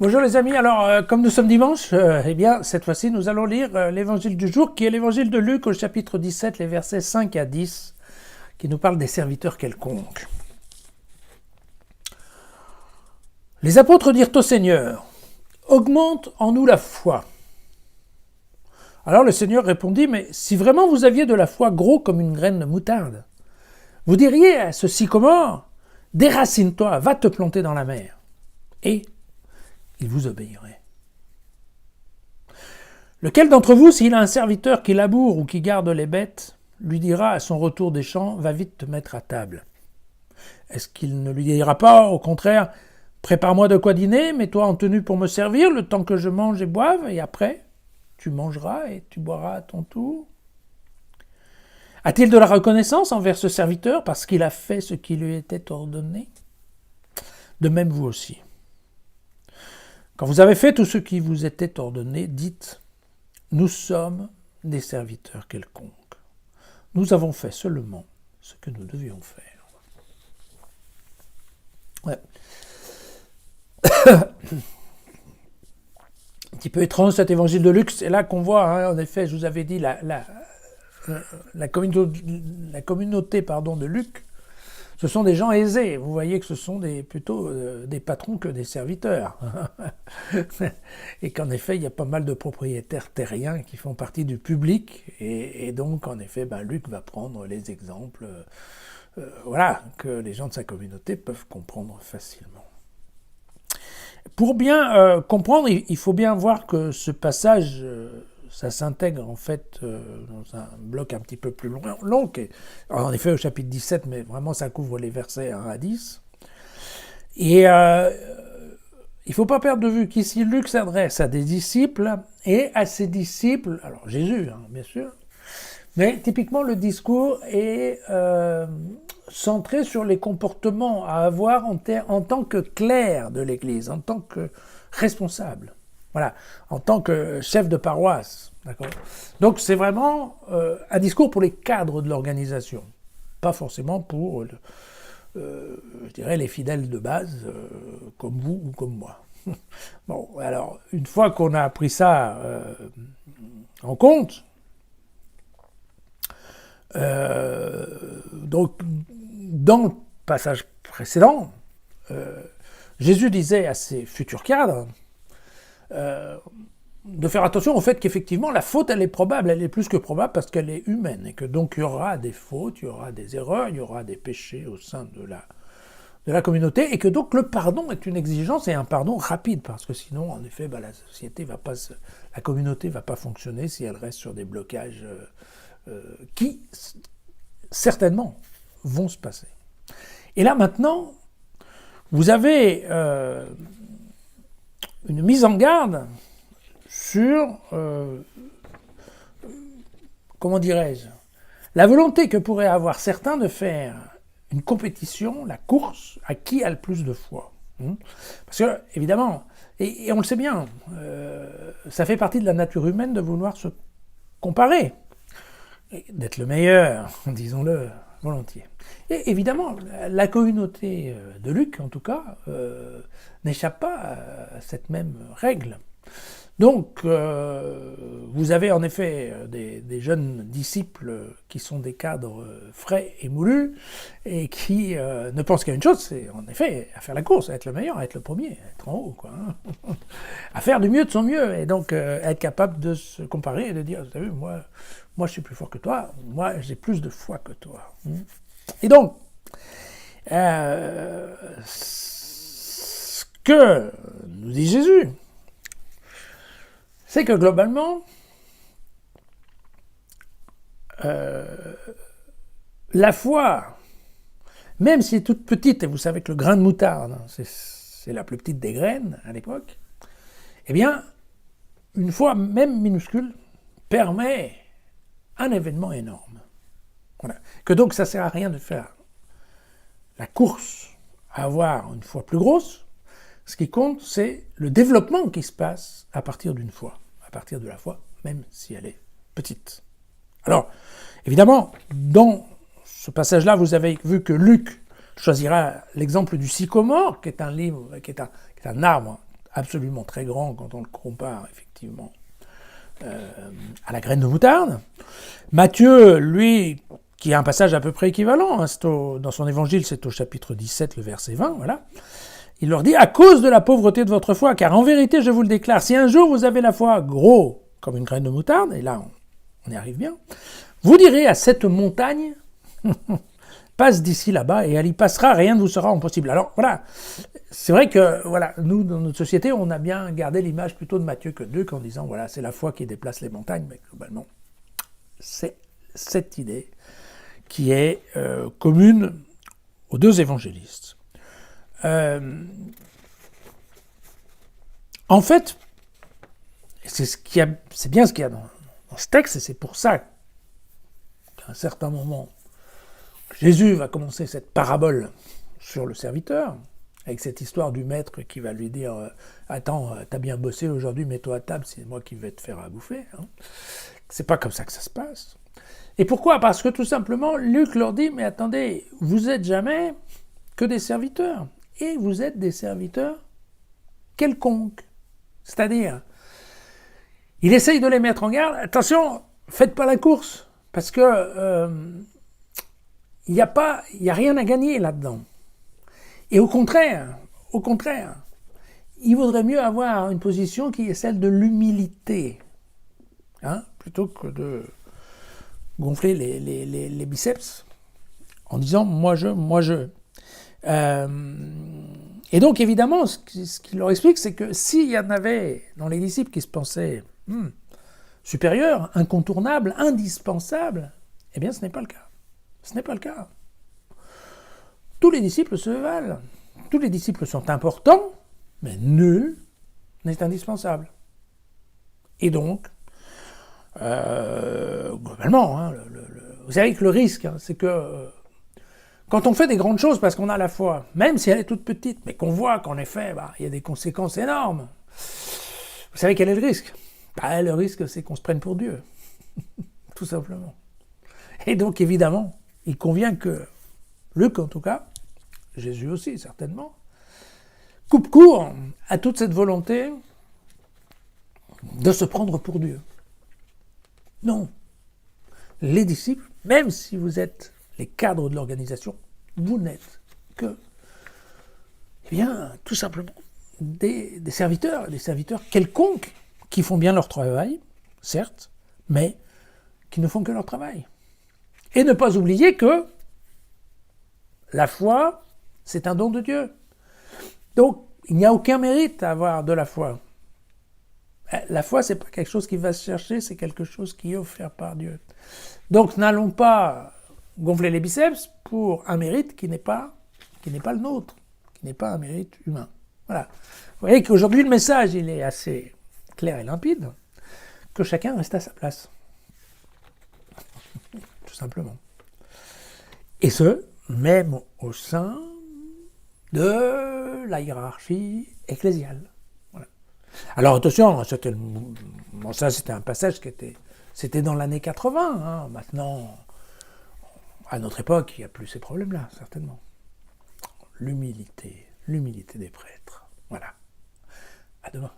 Bonjour les amis, alors comme nous sommes dimanche, eh bien cette fois-ci nous allons lire l'évangile du jour qui est l'évangile de Luc au chapitre 17, les versets 5 à 10, qui nous parle des serviteurs quelconques. Les apôtres dirent au Seigneur, « Augmente en nous la foi. » Alors le Seigneur répondit, « Mais si vraiment vous aviez de la foi gros comme une graine de moutarde, vous diriez à ce sycomore, « Déracine-toi, va te planter dans la mer. » Et il vous obéirait. Lequel d'entre vous, s'il a un serviteur qui laboure ou qui garde les bêtes, lui dira à son retour des champs, va vite te mettre à table? Est-ce qu'il ne lui dira pas, au contraire, prépare-moi de quoi dîner, mets-toi en tenue pour me servir, le temps que je mange et boive, et après, tu mangeras et tu boiras à ton tour? A-t-il de la reconnaissance envers ce serviteur parce qu'il a fait ce qui lui était ordonné? De même vous aussi. Quand vous avez fait tout ce qui vous était ordonné, dites « Nous sommes des serviteurs quelconques. Nous avons fait seulement ce que nous devions faire. » Ouais. Un petit peu étrange cet évangile de Luc, c'est là qu'on voit, en effet, je vous avais dit, la communauté de Luc, ce sont des gens aisés. Vous voyez que ce sont plutôt des patrons que des serviteurs. Et qu'en effet, il y a pas mal de propriétaires terriens qui font partie du public. Et donc, en effet, Luc va prendre les exemples que les gens de sa communauté peuvent comprendre facilement. Pour bien comprendre, il faut bien voir que ce passage... ça s'intègre en fait dans un bloc un petit peu plus long, en effet au chapitre 17, mais vraiment ça couvre les versets 1 à 10. Et il ne faut pas perdre de vue qu'ici Luc s'adresse à des disciples et à ses disciples, alors Jésus bien sûr, mais typiquement le discours est centré sur les comportements à avoir en tant que clerc de l'Église, en tant que responsable. Voilà, en tant que chef de paroisse. D'accord. Donc c'est vraiment un discours pour les cadres de l'organisation, pas forcément pour, je dirais, les fidèles de base, comme vous ou comme moi. Bon, alors, une fois qu'on a pris ça en compte, donc, dans le passage précédent, Jésus disait à ses futurs cadres, de faire attention au fait qu'effectivement la faute elle est probable, elle est plus que probable parce qu'elle est humaine et que donc il y aura des fautes, il y aura des erreurs, il y aura des péchés au sein de la communauté et que donc le pardon est une exigence et un pardon rapide parce que sinon en effet la communauté va pas fonctionner si elle reste sur des blocages qui certainement vont se passer. Et là maintenant vous avez une mise en garde sur, comment dirais-je, la volonté que pourraient avoir certains de faire une compétition, la course, à qui a le plus de foi. Parce que, évidemment, et on le sait bien, ça fait partie de la nature humaine de vouloir se comparer, et d'être le meilleur, disons-le volontiers. Et évidemment, la communauté de Luc, en tout cas, n'échappe pas à cette même règle. Donc, vous avez en effet des jeunes disciples qui sont des cadres frais et moulus et qui ne pensent qu'à une chose, c'est en effet à faire la course, à être le meilleur, à être le premier, à être en haut, quoi, à faire du mieux de son mieux et donc être capable de se comparer et de dire, vous savez, moi je suis plus fort que toi, moi j'ai plus de foi que toi. Et donc, ce que nous dit Jésus, c'est que globalement, la foi, même si elle est toute petite, et vous savez que le grain de moutarde, c'est la plus petite des graines à l'époque, eh bien, une foi même minuscule permet un événement énorme. Voilà. Que donc ça ne sert à rien de faire la course à avoir une foi plus grosse. Ce qui compte, c'est le développement qui se passe à partir d'une foi, à partir de la foi, même si elle est petite. Alors, évidemment, dans ce passage-là, vous avez vu que Luc choisira l'exemple du sycomore, qui est un arbre absolument très grand quand on le compare effectivement à la graine de moutarde. Matthieu, lui, qui a un passage à peu près équivalent, hein, dans son évangile, c'est au chapitre 17, le verset 20, voilà. Il leur dit « À cause de la pauvreté de votre foi, car en vérité, je vous le déclare, si un jour vous avez la foi gros comme une graine de moutarde, et là, on y arrive bien, vous direz à cette montagne, passe d'ici là-bas, et elle y passera, rien ne vous sera impossible. » Alors, voilà, c'est vrai que, voilà, nous, dans notre société, on a bien gardé l'image plutôt de Matthieu que de Luc, en disant, voilà, c'est la foi qui déplace les montagnes, mais globalement, c'est cette idée qui est commune aux deux évangélistes. En fait, c'est bien ce qu'il y a dans ce texte, et c'est pour ça qu'à un certain moment, Jésus va commencer cette parabole sur le serviteur, avec cette histoire du maître qui va lui dire « Attends, t'as bien bossé aujourd'hui, mets-toi à table, c'est moi qui vais te faire à bouffer. Hein. » C'est pas comme ça que ça se passe. Et pourquoi ? Parce que tout simplement, Luc leur dit « Mais attendez, vous êtes jamais que des serviteurs. Et vous êtes des serviteurs quelconques. » C'est-à-dire, il essaye de les mettre en garde. Attention, faites pas la course, parce que il n'y a rien à gagner là-dedans. Et au contraire, il vaudrait mieux avoir une position qui est celle de l'humilité, hein, plutôt que de gonfler les biceps en disant « moi je ». Et donc évidemment, ce qu'il leur explique, c'est que s'il y en avait dans les disciples qui se pensaient supérieurs, incontournables, indispensables, eh bien ce n'est pas le cas. Ce n'est pas le cas. Tous les disciples se valent. Tous les disciples sont importants, mais nul n'est indispensable. Et donc, globalement, hein, vous savez que le risque, hein, c'est que quand on fait des grandes choses parce qu'on a la foi, même si elle est toute petite, mais qu'on voit qu'en effet, il y a des conséquences énormes, vous savez quel est le risque ? Le risque, c'est qu'on se prenne pour Dieu. Tout simplement. Et donc, évidemment, il convient que Luc, en tout cas, Jésus aussi, certainement, coupe court à toute cette volonté de se prendre pour Dieu. Non. Les disciples, même si vous êtes les cadres de l'organisation, vous n'êtes que, eh bien, tout simplement, des serviteurs quelconques, qui font bien leur travail, certes, mais qui ne font que leur travail. Et ne pas oublier que la foi, c'est un don de Dieu. Donc, il n'y a aucun mérite à avoir de la foi. La foi, c'est pas quelque chose qui va se chercher, c'est quelque chose qui est offert par Dieu. Donc, n'allons pas gonfler les biceps pour un mérite qui n'est pas le nôtre, qui n'est pas un mérite humain. Voilà. Vous voyez qu'aujourd'hui, le message, il est assez clair et limpide, que chacun reste à sa place. Tout simplement. Et ce, même au sein de la hiérarchie ecclésiale. Voilà. Alors attention, ça c'était un passage c'était dans l'année 80. Hein. Maintenant, à notre époque, il n'y a plus ces problèmes-là, certainement. L'humilité des prêtres. Voilà. À demain.